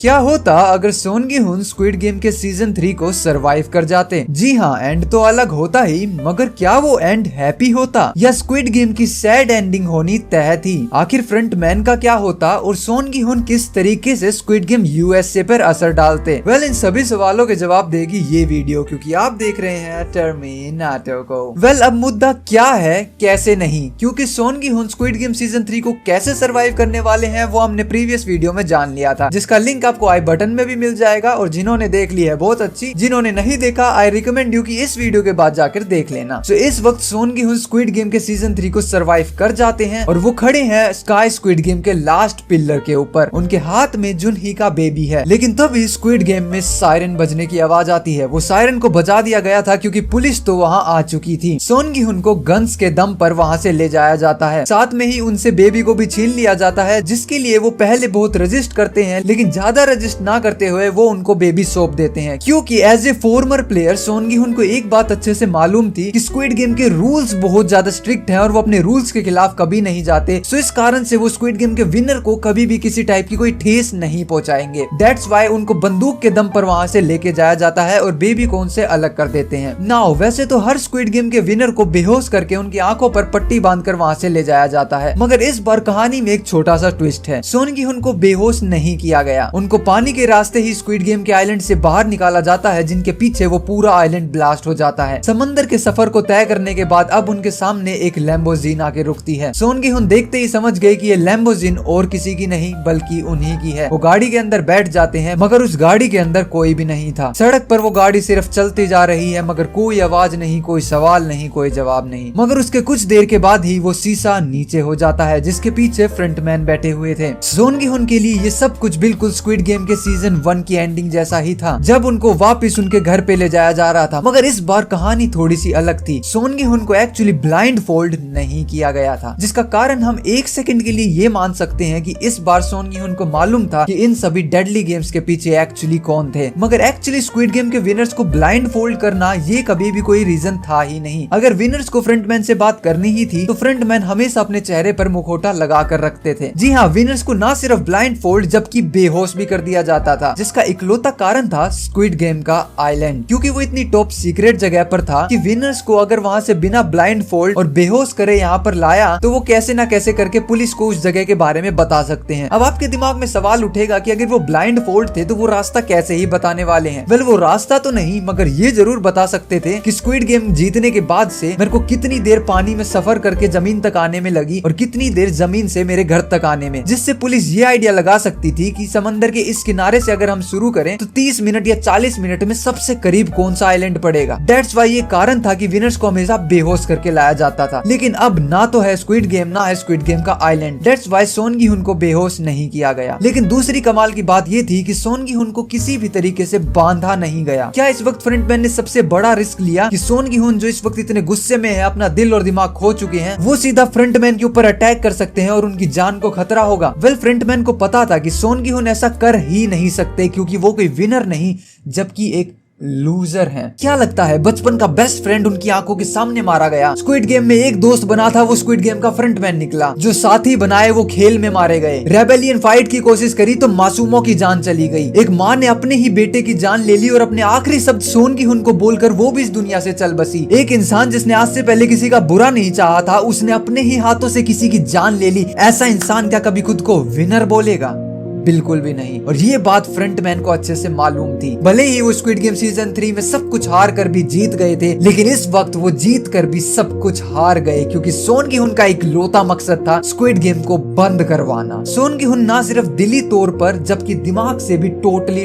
क्या होता अगर सोन गी हुन स्क्विड गेम के सीजन 3 को सरवाइव कर जाते? जी हाँ, एंड तो अलग होता ही, मगर क्या वो एंड हैप्पी होता या स्क्विड गेम की सैड एंडिंग होनी तय थी? आखिर फ्रंटमैन का क्या होता और सोन गी हुन किस तरीके से स्क्विड गेम यूएसए पर असर डालते? वेल, इन सभी सवालों के जवाब देगी ये वीडियो, क्योंकि आप देख रहे हैं टर्मिनेटर को। वेल, अब मुद्दा क्या है, कैसे नहीं, क्योंकि सोन गी हुन स्क्विड गेम सीजन 3 को कैसे सरवाइव करने वाले हैं वो हमने प्रीवियस वीडियो में जान लिया था, जिसका लिंक आपको आई बटन में भी मिल जाएगा। और जिन्होंने देख ली है बहुत अच्छी, जिन्होंने नहीं देखा आई रिकमेंड यू कि इस वीडियो के बाद जाकर देख लेना। तो इस वक्त सोन गी हुन स्क्विड गेम के सीजन 3 को सरवाइव कर जाते हैं और वो खड़े हैं स्काई स्क्विड गेम के लास्ट पिलर के ऊपर। उनके हाथ में जुनही का बेबी है, लेकिन तभी स्क्विड गेम में सायरन बजने की आवाज आती है। वो सायरन को बजा दिया गया था क्योंकि पुलिस तो वहाँ आ चुकी थी। सोन गी हुन को गन्स के दम पर वहाँ से ले जाया जाता है, साथ में ही उनसे बेबी को भी छीन लिया जाता है, जिसके लिए वो पहले बहुत रजिस्ट करते हैं, लेकिन ज्यादा रजिस्ट ना करते हुए वो उनको बेबी सौंप देते हैं। क्योंकि एज ए फॉर्मर प्लेयर सोन गी हुन को एक बात अच्छे से मालूम थी कि स्क्विड गेम के रूल्स बहुत ज्यादा स्ट्रिक्ट हैं और वो अपने रूल्स के खिलाफ कभी नहीं जाते। सो इस कारण से वो स्क्विड गेम के विनर को कभी भी किसी टाइप की कोई ठेस नहीं पहुंचाएंगे। दैट्स व्हाई उनको बंदूक के दम पर वहां से लेके जाया जाता है और बेबी को उनसे अलग कर देते हैं। नाउ वैसे तो हर स्क्विड गेम के विनर को बेहोश करके उनकी आंखों पर पट्टी बांधकर वहां से ले जाया जाता है, मगर इस बार कहानी में एक छोटा सा ट्विस्ट है। सोन गी हुन को बेहोश नहीं किया गया, उनको पानी के रास्ते ही स्क्विड गेम के आइलैंड से बाहर निकाला जाता है, जिनके पीछे वो पूरा आइलैंड ब्लास्ट हो जाता है। समंदर के सफर को तय करने के बाद अब उनके सामने एक लैम्बोर्गिनी आके रुकती है। सोन गी हुन देखते ही समझ गए कि ये लैम्बोर्गिनी और किसी की नहीं बल्कि उन्हीं की है। वो गाड़ी के अंदर बैठ जाते हैं, मगर उस गाड़ी के अंदर कोई भी नहीं था। सड़क पर वो गाड़ी सिर्फ चलती जा रही है, मगर कोई आवाज नहीं, कोई सवाल नहीं, कोई जवाब नहीं। मगर उसके कुछ देर के बाद ही वो शीशा नीचे हो जाता है, जिसके पीछे फ्रंटमैन बैठे हुए थे। सोन गी हुन के लिए ये सब कुछ बिल्कुल स्क्विड गेम के सीजन 1 की एंडिंग जैसा ही था, जब उनको वापस उनके घर पे ले जाया जा रहा था। मगर इस बार कहानी थोड़ी सी अलग थी। सोन गी हुन को एक्चुअली ब्लाइंड फोल्ड नहीं किया गया था, जिसका कारण हम एक सेकंड के लिए ये मान सकते हैं कि इस बार सोन गी हुन को मालूम था कि इन सभी डेडली गेम्स के पीछे एक्चुअली कौन थे। मगर एक्चुअली स्क्विड गेम के विनर्स को ब्लाइंड फोल्ड करना ये कभी भी कोई रीजन था ही नहीं। अगर विनर्स को फ्रंटमैन से बात करनी ही थी तो फ्रंटमैन हमेशा अपने चेहरे पर मुखौटा लगा कर रखते थे। जी हाँ, विनर्स को ना सिर्फ ब्लाइंड फोल्ड जबकि बेहोश भी कर दिया जाता था, जिसका इकलौता कारण था स्क्विड गेम का आइलैंड, क्योंकि वो इतनी टॉप सीक्रेट जगह पर था कि विनर्स को अगर वहां से बिना ब्लाइंड फोल्ड और बेहोश करे यहाँ पर लाया तो वो कैसे ना कैसे करके पुलिस को उस जगह के बारे में बता सकते हैं। अब आपके दिमाग में सवाल उठेगा कि अगर वो ब्लाइंड फोल्ड थे तो वो रास्ता कैसे ही बताने वाले हैं? वेल, वो रास्ता तो नहीं, मगर ये जरूर बता सकते थे कि स्क्विड गेम जीतने के बाद से मेरे को कितनी देर पानी में सफर करके जमीन तक आने में लगी और कितनी देर जमीन से मेरे घर तक आने में, जिससे पुलिस ये आइडिया लगा सकती थी कि समंदर के इस किनारे से अगर हम शुरू करें तो 30 मिनट या 40 मिनट में सबसे करीब कौन सा आइलैंड पड़ेगा। दैट्स व्हाई ये कारण था कि विनर्स को हमेशा बेहोश करके लाया जाता था। लेकिन अब ना तो है स्क्विड गेम, ना है स्क्विड गेम का आइलैंड। दैट्स व्हाई सोन गी हुन को बेहोश नहीं किया गया। लेकिन दूसरी कमाल की बात ये थी कि सोन गी हुन को किसी भी तरीके से बांधा नहीं गया। क्या इस वक्त फ्रंटमैन ने सबसे बड़ा रिस्क लिया कि सोन गी हुन जो इस वक्त इतने गुस्से में है, अपना दिल और दिमाग खो चुके हैं, वो सीधा फ्रंटमैन के ऊपर अटैक कर सकते हैं और उनकी जान को खतरा होगा? वेल, फ्रंटमैन को पता था कि सोन गी हुन ऐसा कर ही नहीं सकते, क्योंकि वो कोई विनर नहीं जबकि एक लूजर हैं। क्या लगता है बचपन का बेस्ट फ्रेंड उनकी आंखों के सामने मारा गया। स्क्विड गेम में एक दोस्त बना था, वो स्क्विड गेम का फ्रंटमैन निकला। जो साथी बनाए वो खेल में मारे गए। रेबेलियन फाइट की कोशिश करी तो मासूमों की जान चली गई। एक माँ ने अपने ही बेटे की जान ले ली और अपने आखिरी शब्द सोन गी हुन को बोलकर वो भी इस दुनिया से चल बसी। एक इंसान जिसने आज से पहले किसी का बुरा नहीं चाहा था, उसने अपने ही हाथों से किसी की जान ले ली। ऐसा इंसान क्या कभी खुद को विनर बोलेगा? बिल्कुल भी नहीं। और ये बात फ्रंटमैन को अच्छे से मालूम थी। भले ही वो स्क्विड गेम सीजन 3 में सब कुछ हार कर भी जीत गए थे, लेकिन इस वक्त वो जीत कर भी सब कुछ हार गए, क्योंकि सोन गी हुन का एक लौता मकसद था स्क्विड गेम को बंद करवाना। सोन गी हुन ना सिर्फ दिली तौर पर जबकि दिमाग से भी टोटली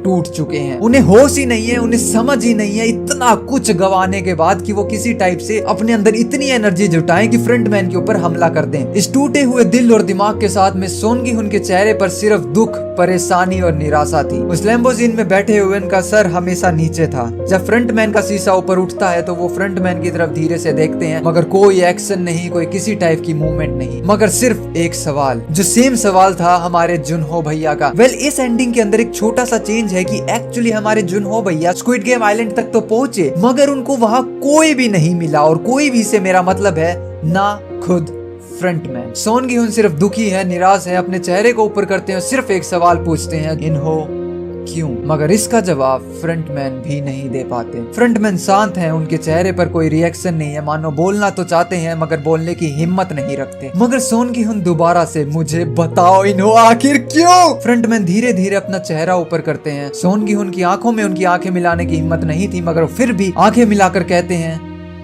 टूट चुके हैं। उन्हें होश ही नहीं है, उन्हें समझ ही नहीं है, इतना कुछ गवाने के बाद कि वो किसी टाइप से अपने अंदर इतनी एनर्जी जुटाएं कि फ्रंटमैन के ऊपर हमला कर दें। इस टूटे हुए दिल और दिमाग के साथ में सोन गी हुन के चेहरे पर सिर्फ दुख, परेशानी और निराशा थी। उस लैम्बोर्गिनी में बैठे हुए उनका सर हमेशा नीचे था। जब फ्रंटमैन का शीशा ऊपर उठता है तो वो फ्रंटमैन की तरफ धीरे से देखते हैं, मगर कोई एक्शन नहीं, कोई किसी टाइप की मूवमेंट नहीं, मगर सिर्फ एक सवाल, जो सेम सवाल था हमारे जुनहो भैया का। वेल, इस एंडिंग के अंदर एक छोटा सा चेंज है कि एक्चुअली हमारे जुनहो भैया स्क्विड गेम आइलैंड तक तो पहुंचे, मगर उनको वहां कोई भी नहीं मिला। और कोई भी से मेरा मतलब है ना खुद फ्रंटमैन। सोन गी हुन सिर्फ दुखी है, निराश है, अपने चेहरे को ऊपर करते हैं, सिर्फ एक सवाल पूछते हैं, इन्हो क्यों? मगर इसका जवाब फ्रंटमैन भी नहीं दे पाते। फ्रंटमैन शांत हैं, उनके चेहरे पर कोई रिएक्शन नहीं है, मानो बोलना तो चाहते हैं मगर बोलने की हिम्मत नहीं रखते। मगर सोन गी हुन दोबारा से, मुझे बताओ इन्हो आखिर क्यों? फ्रंटमैन धीरे धीरे अपना चेहरा ऊपर करते हैं। सोन गी हुन की आंखों में उनकी आंखें मिलाने की हिम्मत नहीं थी, मगर फिर भी आंखें मिलाकर कहते हैं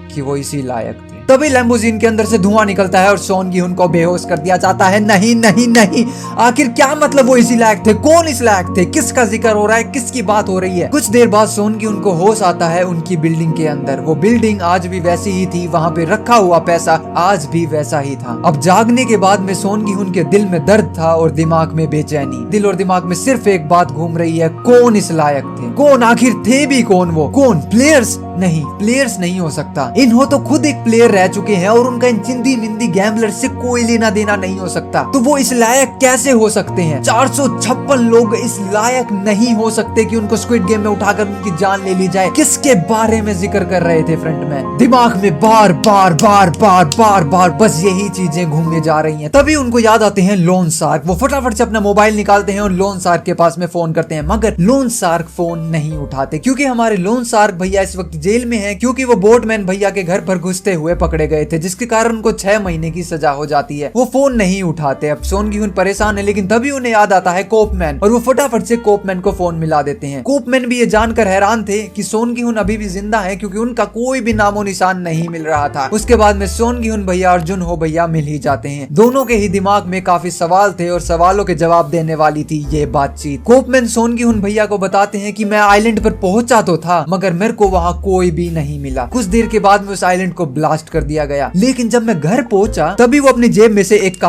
कि वो इसी लायक थे। तभी लैम्बोर्गिनी के अंदर से धुआं निकलता है और सोन गी हुन को बेहोश कर दिया जाता है। नहीं नहीं नहीं, आखिर क्या मतलब वो इसी लायक थे? कौन इस लायक थे? किसका जिक्र हो रहा है? किसकी बात हो रही है? कुछ देर बाद सोन गी हुन को होश आता है उनकी बिल्डिंग के अंदर। वो बिल्डिंग आज भी वैसी ही थी, वहाँ पे रखा हुआ पैसा आज भी वैसा ही था। अब जागने के बाद में सोन गी हुन के दिल में दर्द था और दिमाग में बेचैनी। दिल और दिमाग में सिर्फ एक बात घूम रही है, कौन इस लायक थे? कौन आखिर थे भी कौन वो? कौन? प्लेयर्स? नहीं, प्लेयर्स नहीं हो सकता। इन्हों तो खुद एक प्लेयर रह चुके हैं और उनका इन चिंदी मिंदी गैम्बलर से कोई लेना देना नहीं हो सकता। तो वो इस लायक कैसे हो सकते हैं? 456 लोग इस लायक नहीं हो सकते कि उनको स्क्विड गेम में उठाकर उनकी जान ले ली जाए। किसके बारे में जिक्र कर रहे थे फ्रंटमैन? दिमाग में बार बार बार बार बार बार बस यही चीजें घूमने जा रही हैं। तभी उनको याद आते हैं लोन शार्क। वो फटाफट से अपना मोबाइल निकालते हैं और लोन शार्क के पास में फोन करते हैं, मगर लोन शार्क फोन नहीं उठाते, क्योंकि हमारे लोन शार्क भैया इस वक्त जेल में हैं, क्योंकि वो बोटमैन भैया के घर पर घुसते हुए पकड़े गए थे, जिसके कारण उनको 6 महीने की सजा हो जाती है। वो फोन नहीं उठाते। अब सोन गी हुन परेशान है, लेकिन तभी उन्हें याद आता है कोपमैन, और वो फटाफट से कोपमैन को फोन मिला देते हैं। कोपमैन भी ये जानकर हैरान थे कि सोन गी हुन अभी भी जिंदा है, क्योंकि उनका कोई भी नामो निशान नहीं मिल रहा था। उसके बाद में सोन गी हुन भैया और जुन हो भैया मिल ही जाते हैं। दोनों के ही दिमाग में काफी सवाल थे और सवालों के जवाब देने वाली थी ये बातचीत। कोपमैन सोन गी हुन भैया को बताते हैं कि मैं आइलैंड पर पहुंचा तो था, मगर मेरे को वहाँ कोई भी नहीं मिला। कुछ देर के बाद में उस आइलैंड को ब्लास्ट कर दिया गया, लेकिन जब मैं घर पहुंचा तभी वो अपनी जेब में से एक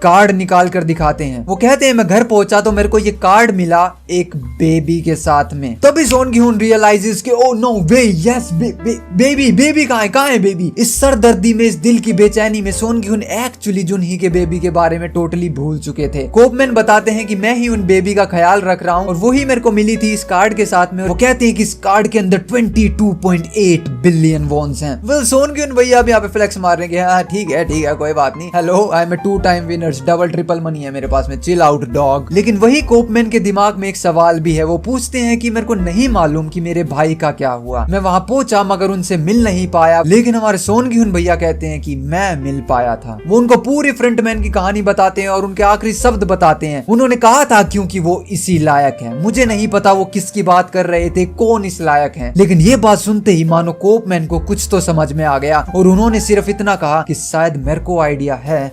कार्ड निकाल कर दिखाते हैं। वो कहते हैं मैं घर पहुंचा तो मेरे को ये कार्ड मिला एक बेबी के साथ में। तभी सोन गी हुन रियलाइजेस कि ओ नो वे, यस बेबी कहाँ है बेबी? इस सरदर्दी में, इस दिल की बेचैनी में सोन गी हुन एक्चुअली जुनही के बेबी के बारे में टोटली भूल चुके थे। कोपमैन बताते हैं कि मैं ही उन बेबी का ख्याल रख रहा हूँ और वही मेरे को मिली थी इस कार्ड के साथ में। वो कहते हैं कि इस कार्ड के अंदर 22.8 बिलियन वॉन्स हैं। वेल सोन गी हुन भैया भी यहाँ पे फ्लेक्स मार रहे हैं, ठीक है कोई बात नहीं, hello I am 2 time winners, double triple money है मेरे पास में, चिल आउट डॉग। लेकिन वही कोपमैन के दिमाग में एक सवाल भी है। वो पूछते हैं कि मेरे को नहीं मालूम कि मेरे भाई का क्या हुआ। मैं वहां पहुंचा मगर उनसे मिल नहीं पाया, लेकिन हमारे सोन गी हुन भैया कहते हैं कि मैं मिल पाया था। वो उनको पूरी फ्रंटमैन की कहानी बताते हैं और उनके आखिरी शब्द बताते हैं। उन्होंने कहा था क्योंकि वो इसी लायक है। मुझे नहीं पता वो किसकी बात कर रहे थे, कौन इस लायक है, लेकिन ये बात सुनते ही मानो कोपमैन को कुछ तो समझ में आ गया और उन्होंने सिर्फ इतना कहा कि शायद मेरे को आइडिया है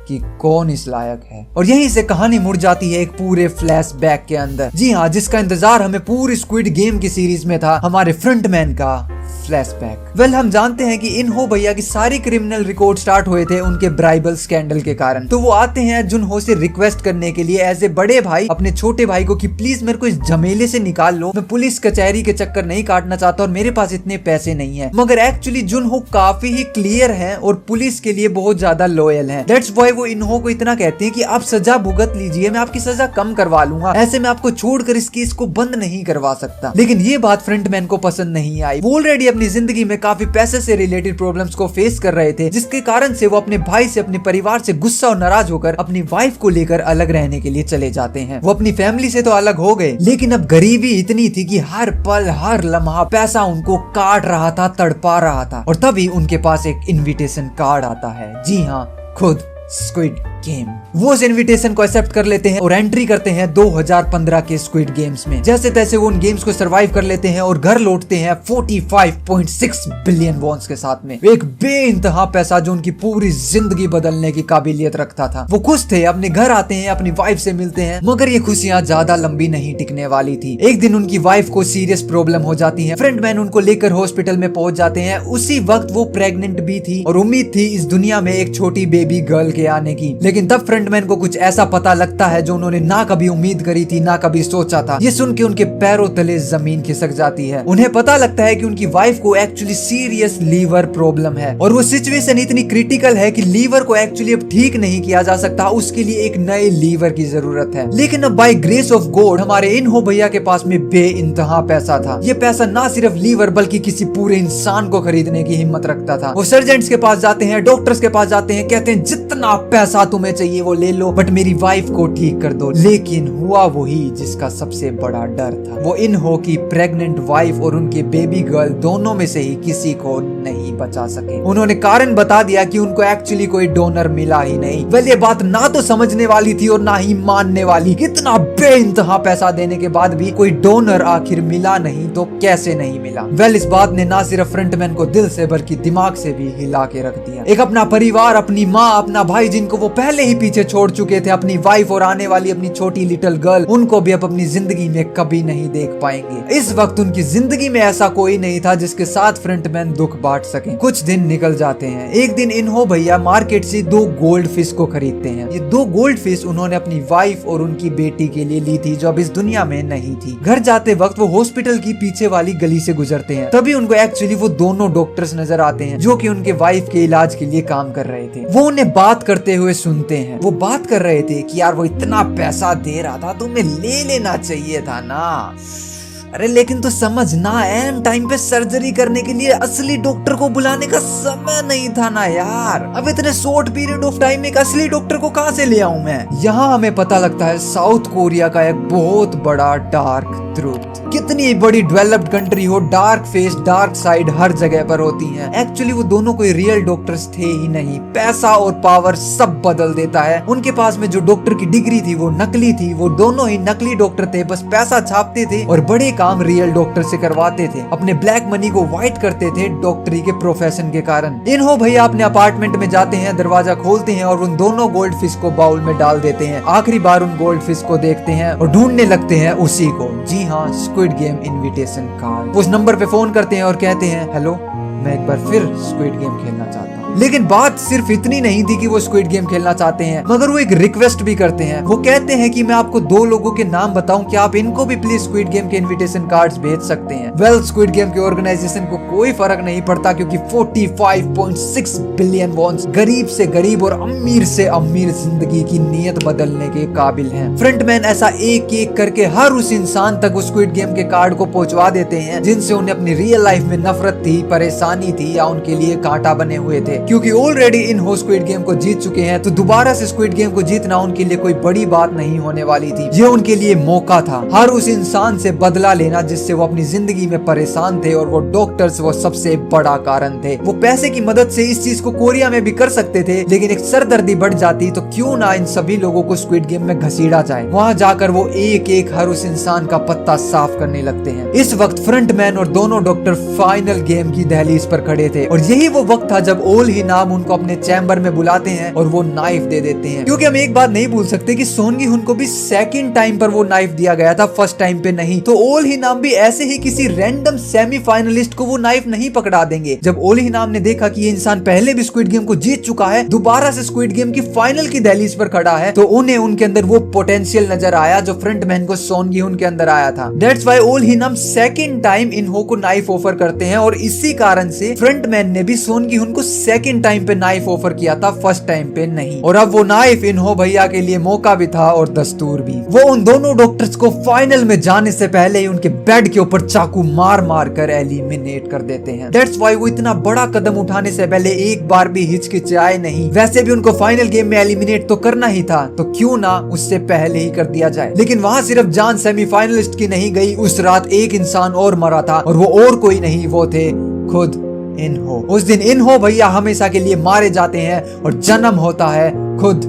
कि कौन इस लायक है। और यहीं से कहानी मुड़ जाती है एक पूरे फ्लैशबैक के अंदर। जी हाँ, जिसका इंतजार हमें पूरी स्क्विड गेम की सीरीज में था, हमारे फ्रंटमैन का फ्लैशबैक। वेल हम जानते हैं कि इन्हो भैया की सारी क्रिमिनल रिकॉर्ड स्टार्ट हुए थे उनके ब्राइबल स्कैंडल के कारण। तो वो आते हैं जुनहो से रिक्वेस्ट करने के लिए एज ए बड़े भाई अपने छोटे भाई को कि प्लीज मेरे को इस झमेले से निकाल लो, मैं पुलिस कचहरी के चक्कर नहीं काटना चाहता और मेरे पास इतने पैसे नहीं है। मगर एक्चुअली जुनहो काफी ही क्लियर है और पुलिस के लिए बहुत ज्यादा लॉयल है। दैट्स व्हाई वो इन्हो को इतना कहते हैं कि आप सजा भुगत लीजिए, मैं आपकी सजा कम करवा लूंगा, ऐसे मैं आपको छोड़कर इस केस को बंद नहीं करवा सकता। लेकिन ये बात फ्रंटमैन को पसंद नहीं आई। वो ऑलरेडी अपनी जिंदगी में काफी पैसे से रिलेटेड प्रॉब्लम्स को फेस कर रहे थे, जिसके कारण से वो अपने भाई से, अपने परिवार से गुस्सा और नाराज होकर अपनी वाइफ को लेकर अलग रहने के लिए चले जाते हैं। वो अपनी फैमिली से तो अलग हो गए, लेकिन अब गरीबी इतनी थी कि हर पल हर लम्हा पैसा उनको काट रहा था, तड़पा रहा था। और तभी उनके पास एक इनविटेशन कार्ड आता है। जी हाँ, खुद स्क्विड गेम। वो उस इनविटेशन को एक्सेप्ट कर लेते हैं और एंट्री करते हैं 2015 के स्क्विड गेम्स में। जैसे तैसे वो उन गेम्स को सरवाइव कर लेते हैं और घर लौटते हैं 45.6 बिलियन वॉन्स के साथ में, एक बेइंतहा पैसा जो उनकी पूरी जिंदगी बदलने की काबिलियत रखता था। वो खुश थे, अपने घर आते हैं, अपनी वाइफ से मिलते हैं, मगर ये खुशियां ज्यादा लंबी नहीं टिकने वाली थी। एक दिन उनकी वाइफ को सीरियस प्रॉब्लम हो जाती है। फ्रंटमैन उनको लेकर हॉस्पिटल में पहुंच जाते हैं। उसी वक्त वो प्रेग्नेंट भी थी और उम्मीद थी इस दुनिया में एक छोटी बेबी गर्ल के आने की। लेकिन तब फ्रंटमैन को कुछ ऐसा पता लगता है जो उन्होंने ना कभी उम्मीद करी थी, ना कभी सोचा था। ये सुन के उनके पैरों तले जमीन खिसक जाती है। उन्हें पता लगता है कि उनकी वाइफ को एक्चुअली सीरियस लीवर प्रॉब्लम है और वो सिचुएशन इतनी क्रिटिकल है कि लीवर को एक्चुअली अब ठीक नहीं किया जा सकता, उसके लिए एक नए लीवर की जरूरत है। लेकिन अब बाय ग्रेस ऑफ गॉड हमारे इन्हो भैया के पास में बेइंतहा पैसा था। ये पैसा ना सिर्फ लीवर बल्कि किसी पूरे इंसान को खरीदने की हिम्मत रखता था। वो सर्जेंट्स के पास जाते हैं, डॉक्टर्स के पास जाते हैं, कहते हैं जितना पैसा तुम्हें चाहिए वो ले लो, बट मेरी वाइफ को ठीक कर दो। लेकिन हुआ वही जिसका सबसे बड़ा डर था। वो इन्हो की प्रेग्नेंट वाइफ और उनके बेबी गर्ल दोनों में से ही किसी को नहीं बचा सके। उन्होंने कारण बता दिया कि उनको एक्चुअली कोई डोनर मिला ही नहीं। वेल ये बात ना तो समझने वाली थी और ना ही मानने वाली। कितना बेइंतहा पैसा देने के बाद भी कोई डोनर आखिर मिला नहीं तो कैसे नहीं मिला। वेल इस बात ने ना सिर्फ फ्रंटमैन को दिल से बल्कि दिमाग से भी हिला के रख दिया। एक अपना परिवार, अपनी माँ, अपना भाई जिनको वो पहले ही पीछे छोड़ चुके थे, अपनी वाइफ और आने वाली अपनी छोटी लिटिल गर्ल, उनको भी अब अपनी जिंदगी में कभी नहीं देख पाएंगे। इस वक्त उनकी जिंदगी में ऐसा कोई नहीं था जिसके साथ फ्रंटमैन दुख बांट सके। कुछ दिन निकल जाते हैं। एक दिन इन्हो भैया मार्केट से 2 गोल्ड फिश को खरीदते हैं। ये 2 गोल्ड फिश उन्होंने अपनी वाइफ और उनकी बेटी के लिए ली थी जो अब इस दुनिया में नहीं थी। घर जाते वक्त वो हॉस्पिटल की पीछे वाली गली से गुजरते हैं। तभी उनको एक्चुअली वो दोनों डॉक्टर्स नजर आते हैं जो कि उनके वाइफ के इलाज के लिए काम कर रहे थे। वो उन्हें बात करते हुए सुनते हैं। वो बात कर रहे थे कि यार वो इतना पैसा दे रहा था, तुम्हें ले लेना चाहिए था ना। अरे लेकिन तो समझना, एन टाइम पे सर्जरी करने के लिए असली डॉक्टर को बुलाने का समय नहीं था ना यार। अब इतने शॉर्ट पीरियड ऑफ टाइम में एक असली डॉक्टर को कहां से ले आऊं मैं। यहाँ हमें पता लगता है साउथ कोरिया का एक बहुत बड़ा डार्क ट्रूथ। कितनी बड़ी डेवलप्ड कंट्री हो, डार्क फेस, डार्क साइड हर जगह पर होती है। एक्चुअली वो दोनों कोई रियल डॉक्टर्स थे ही नहीं। पैसा और पावर सब बदल देता है। उनके पास में जो डॉक्टर की डिग्री थी वो नकली थी। वो दोनों ही नकली डॉक्टर थे, बस पैसा छापते थे और बड़े काम रियल डॉक्टर से करवाते थे। अपने ब्लैक मनी को व्हाइट करते थे डॉक्टरी के प्रोफेशन के कारण। इन्हो भैया अपने अपार्टमेंट में जाते हैं, दरवाजा खोलते हैं और उन दोनों गोल्ड फिश को बाउल में डाल देते हैं। आखिरी बार उन गोल्ड फिश को देखते हैं और ढूंढने लगते हैं उसी को। जी हाँ, स्क्विड गेम इनविटेशन कार्ड। उस नंबर पे फोन करते हैं और कहते हैं हेलो, मैं एक बार फिर स्क्विड गेम खेलना चाहता हूँ। लेकिन बात सिर्फ इतनी नहीं थी कि वो स्क्विड गेम खेलना चाहते हैं, मगर वो एक रिक्वेस्ट भी करते हैं। वो कहते हैं कि मैं आपको 2 लोगों के नाम बताऊं, क्या आप इनको भी प्लीज स्क्विड गेम के इनविटेशन कार्ड्स भेज सकते हैं। वेल स्क्विड गेम के ऑर्गेनाइजेशन को कोई फर्क नहीं पड़ता क्योंकि 45.6 बिलियन वॉन्स गरीब से गरीब और अमीर से अमीर जिंदगी की नीयत बदलने के काबिल हैं। फ्रंटमैन ऐसा एक एक करके हर उस इंसान तक उस स्क्विड गेम के कार्ड को पहुंचवा देते हैं जिनसे उन्हें अपनी रियल लाइफ में नफरत थी, परेशानी थी या उनके लिए कांटा बने हुए थे। क्योंकि ऑलरेडी इन्हो स्क्विड गेम को जीत चुके हैं तो दोबारा से स्क्विड गेम को जीतना उनके लिए कोई बड़ी बात नहीं होने वाली थी। ये उनके लिए मौका था हर उस इंसान से बदला लेना जिससे वो अपनी जिंदगी में परेशान थे, और वो डॉक्टर्स वो सबसे बड़ा कारण थे। वो पैसे की मदद से इस चीज को कोरिया में भी कर सकते थे, लेकिन एक सरदर्दी बढ़ जाती तो क्यों ना इन सभी लोगों को स्क्विड गेम में घसीटा जाए। वहाँ जाकर वो एक एक हर उस इंसान का पत्ता साफ करने लगते हैं। इस वक्त फ्रंटमैन और दोनों डॉक्टर फाइनल गेम की दहलीज पर खड़े थे और यही वो वक्त था जब ओल ही नाम उनको अपने चैम्बर में बुलाते हैं और वो नाइफ दे देते हैं। क्योंकि हम एक बात नहीं भूल सकते कि सोन गी हुन को भी सेकंड टाइम पर वो नाइफ दिया गया था, फर्स्ट टाइम पे नहीं। तो ओल ही नाम भी ऐसे ही किसी रैंडम सेमीफाइनलिस्ट को वो नाइफ नहीं पकड़ा देंगे। जब ओल ही नाम ने देखा कि ये इंसान पहले भी स्क्विड गेम को जीत चुका है, दोबारा से स्क्विड गेम की फाइनल की दहलीज पर खड़ा है, तो उन्हें उनके अंदर वो पोटेंशियल नजर आया जो फ्रंटमैन को सोन गी हुन के अंदर आया था। दैट्स व्हाई ओल ही नाम सेकंड टाइम इन्हो को नाइफ ऑफर करते हैं और इसी कारण से फ्रंटमैन ने भी सोन गी हुन को सेकंड टाइम पे नाइफ ऑफर किया था, फर्स्ट टाइम पे नहीं। और अब वो नाइफ इन्हो भैया के लिए मौका भी था और दस्तूर भी। वो उन दोनों डॉक्टर्स को फाइनल में जाने से पहले ही उनके बेड के ऊपर चाकू मार मार कर एलिमिनेट कर देते हैं। दैट्स व्हाई वो इतना बड़ा कदम उठाने से पहले एक बार भी हिचकिचाए नहीं। वैसे भी उनको फाइनल गेम में एलिमिनेट तो करना ही था, तो क्यों ना उससे पहले ही कर दिया जाए। लेकिन वहाँ सिर्फ जान सेमीफाइनलिस्ट की नहीं गई, उस रात एक इंसान और मरा था और वो और कोई नहीं, वो थे खुद इन्हो। उस दिन इन्हो भैया हमेशा के लिए मारे जाते हैं और जन्म होता है खुद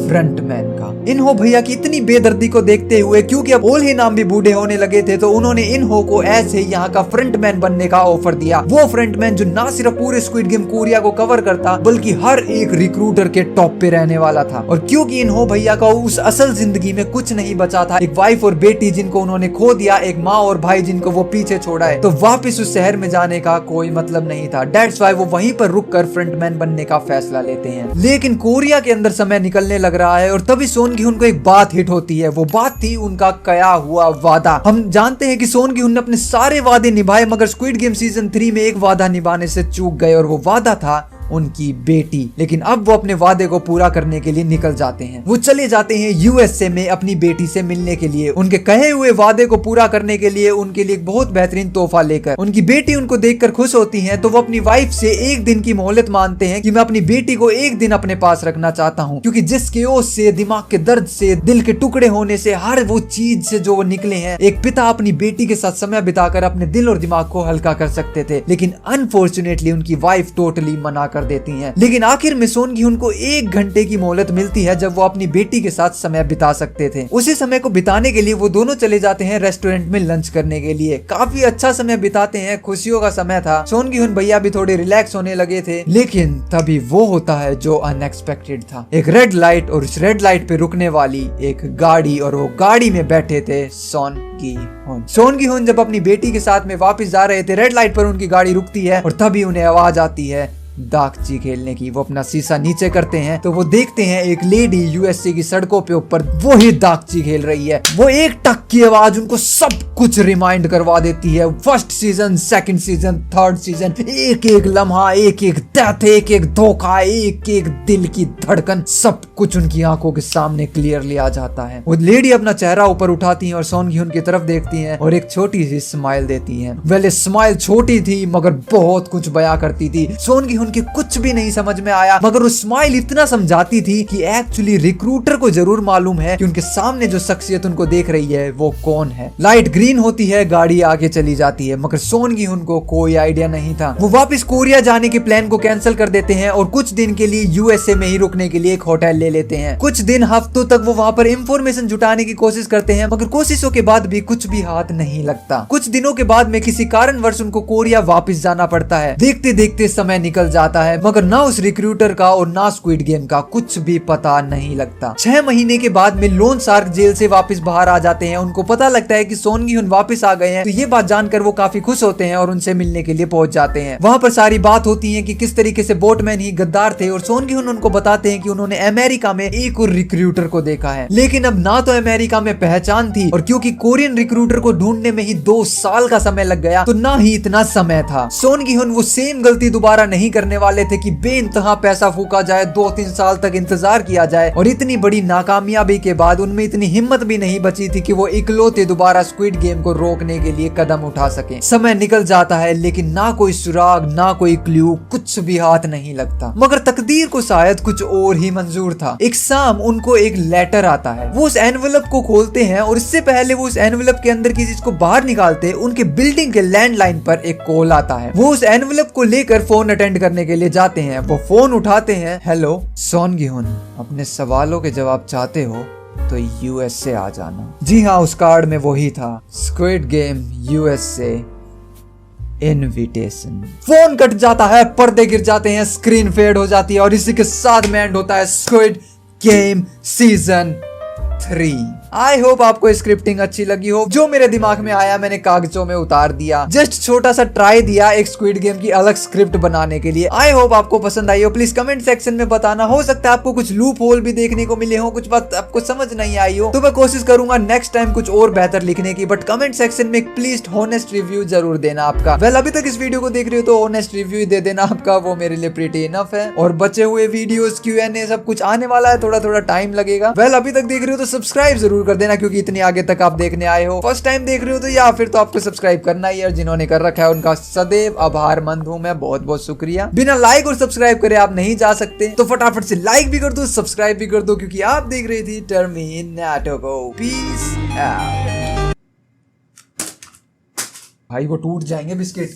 फ्रंटमैन का। इन्हो भैया की इतनी बेदर्दी को देखते हुए, क्योंकि अब ओल्ही नाम भी बूढ़े होने लगे थे, तो उन्होंने इन्हो को ऐसे यहाँ का फ्रंटमैन बनने का ऑफर दिया। वो फ्रंटमैन जो ना सिर्फ पूरे स्क्विड गेम कोरिया को कवर करता बल्कि हर एक रिक्रूटर के टॉप पे रहने वाला था। और क्योंकि इन्हो भैया का उस असल जिंदगी में कुछ नहीं बचा था, एक वाइफ और बेटी जिनको उन्होंने खो दिया, एक माँ और भाई जिनको वो पीछे छोड़ा है, तो वापस उस शहर में जाने का कोई मतलब नहीं था। दैट्स व्हाई वो वहीं पर रुककर फ्रंटमैन बनने का फैसला लेते हैं। लेकिन कोरिया के अंदर समय निकलने लग रहा है और तभी सोन गी-हुन को एक बात हिट होती है। वो बात थी उनका कया हुआ वादा। हम जानते हैं कि सोन गी-हुन ने अपने सारे वादे निभाए, मगर स्क्विड गेम सीजन 3 में एक वादा निभाने से चूक गए और वो वादा था उनकी बेटी। लेकिन अब वो अपने वादे को पूरा करने के लिए निकल जाते हैं। वो चले जाते हैं यूएसए में अपनी बेटी से मिलने के लिए, उनके कहे हुए वादे को पूरा करने के लिए, उनके लिए एक बहुत बेहतरीन तोहफा लेकर। उनकी बेटी उनको देखकर खुश होती है, तो वो अपनी वाइफ से एक दिन की मोहलत मांगते हैं कि मैं अपनी बेटी को एक दिन अपने पास रखना चाहता हूँ, क्योंकि जिस केओस से, दिमाग के दर्द से, दिल के टुकड़े होने से, हर वो चीज से जो वो निकले हैं, एक पिता अपनी बेटी के साथ समय बिताकर अपने दिल और दिमाग को हल्का कर सकते थे। लेकिन अनफॉर्चुनेटली उनकी वाइफ टोटली मना कर देती हैं। लेकिन आखिर में सोन गी-हुन को 1 घंटे की मोहलत मिलती है जब वो अपनी बेटी के साथ समय बिता सकते थे। उसी समय को बिताने के लिए वो दोनों चले जाते हैं रेस्टोरेंट में लंच करने के लिए। काफी अच्छा समय बिताते हैं, खुशियों का समय था। सोन गी-हुन भैया भी थोड़े रिलैक्स होने लगे थे। लेकिन तभी वो होता है जो अनएक्सपेक्टेड था। एक रेड लाइट और उस रेड लाइट पे रुकने वाली एक गाड़ी, और वो गाड़ी में बैठे थे सोन गी-हुन। सोन गी-हुन जब अपनी बेटी के साथ में वापस जा रहे थे, रेड लाइट पर उनकी गाड़ी रुकती है और तभी उन्हें आवाज आती है दागची खेलने की। वो अपना शीशा नीचे करते हैं तो वो देखते हैं एक लेडी यूएसए की सड़कों पे ऊपर वो ही दागची खेल रही है। वो एक टक की आवाज उनको सब कुछ रिमाइंड करवा देती है। First season, second season, third season, एक एक लम्हा, एक एक डेथ, एक एक धोखा, एक एक दिल की धड़कन, सब कुछ उनकी आंखों के सामने क्लियरली आ जाता है। वो लेडी अपना चेहरा ऊपर उठाती है और सोन गी-हुन की तरफ देखती है और एक छोटी सी स्माइल देती है। वेल स्माइल छोटी थी मगर बहुत कुछ बयां करती थी। सोन गी-हुन उनके कुछ भी नहीं समझ में आया, मगर वो स्माइल इतना समझाती थी कि एक्चुअली रिक्रूटर को जरूर मालूम है कि उनके सामने जो शख्सियत उनको देख रही है वो कौन है। लाइट ग्रीन होती है, गाड़ी आगे चली जाती है, मगर सोन गी-हुन को कोई आइडिया नहीं था। वो वापस कोरिया जाने के प्लान को कैंसिल कर देते हैं और कुछ दिन के लिए यूएसए में ही रुकने के लिए एक होटल ले लेते हैं। कुछ दिन, हफ्तों तक वो वहाँ पर इंफॉर्मेशन जुटाने की कोशिश करते हैं, मगर कोशिशों के बाद भी कुछ भी हाथ नहीं लगता। कुछ दिनों के बाद में किसी कारणवश उनको कोरिया वापस जाना पड़ता है। देखते देखते समय निकल जाता है, मगर ना उस रिक्रूटर का और ना स्क्विड गेम का कुछ भी पता नहीं लगता। 6 महीने के बाद में लोन शार्क जेल से वापस बाहर आ जाते हैं। उनको पता लगता है कि सोन गी-हुन वापस आ गए हैं, तो ये बात जानकर वो काफी खुश होते हैं और उनसे मिलने के लिए पहुंच जाते हैं। वहाँ पर सारी बात होती है कि किस तरीके से बोटमैन ही गद्दार थे, और सोन गी-हुन उनको बताते हैं कि उन्होंने अमेरिका में एक और रिक्रूटर को देखा है। लेकिन अब ना तो अमेरिका में पहचान थी, और क्योंकि कोरियन रिक्रूटर को ढूंढने में ही 2 साल का समय लग गया, तो ना ही इतना समय था। सोन गी-हुन वो सेम गलती दोबारा नहीं करने वाले थे कि बेइंतहा पैसा फूका जाए, 2-3 साल तक इंतजार किया जाए, और इतनी बड़ी नाकामयाबी के बाद उनमें इतनी हिम्मत भी नहीं बची थी कि वो इकलौते दोबारा स्क्विड गेम को रोकने के लिए कदम उठा सके। समय निकल जाता है, लेकिन ना कोई सुराग, ना कोई क्लू, कुछ भी हाथ नहीं लगता। मगर तकदीर को शायद कुछ और ही मंजूर था। एक शाम उनको एक लेटर आता है। वो उस एनवेलप को खोलते हैं और इससे पहले वो उस एनवेलप के अंदर की चीज को बाहर निकालते, उनके बिल्डिंग के लैंडलाइन पर एक कॉल आता है। वो उस एनवेलप को लेकर फोन अटेंड करने के लिए जाते हैं। वो फोन उठाते हैं। हेलो सोन गी-हुन, अपने सवालों के जवाब चाहते हो तो यूएसए आ जाना। जी हाँ, उस कार्ड में वही था, squid game USA invitation. Phone cut जाता है, पर्दे गिर जाते हैं, स्क्रीन फेड हो जाती है, और इसी के साथ में एंड होता है squid game season 3। I hope आपको स्क्रिप्टिंग अच्छी लगी हो। जो मेरे दिमाग में आया मैंने कागजों में उतार दिया, जस्ट छोटा सा ट्राई दिया एक स्क्विड गेम की अलग स्क्रिप्ट बनाने के लिए। आई होप आपको पसंद आई हो। प्लीज कमेंट सेक्शन में बताना। हो सकता है आपको कुछ लूप होल भी देखने को मिले हो, कुछ बात आपको समझ नहीं आई हो, तो मैं कोशिश करूंगा नेक्स्ट टाइम कुछ और बेहतर लिखने की। बट कमेंट सेक्शन में प्लीज हॉनेस्ट रिव्यू जरूर देना आपका। वेल अभी तक इस वीडियो को देख रहे हो तो हॉनेस्ट रिव्यू ही दे देना आपका, वो मेरे लिए प्रीटी इनफ है। और बचे हुए वीडियोस, Q&A सब कुछ आने वाला है, थोड़ा थोड़ा टाइम लगेगा। वेल अभी तक देख रहे हो तो सब्सक्राइब जरूर कर देना, क्योंकि इतनी आगे तक आप देखने आए हो। फर्स्ट टाइम देख रहे हो तो या फिर तो आपको सब्सक्राइब करना ही है, और जिन्होंने कर रखा है उनका सदैव आभारमंद हूं मैं। बहुत बहुत शुक्रिया। बिना लाइक और सब्सक्राइब करे आप नहीं जा सकते, तो फटाफट से लाइक भी कर दो, सब्सक्राइब भी कर दो, क्योंकि आप देख रही थी टर्मिनेटो। Peace out. भाई वो टूट जाएंगे बिस्किट।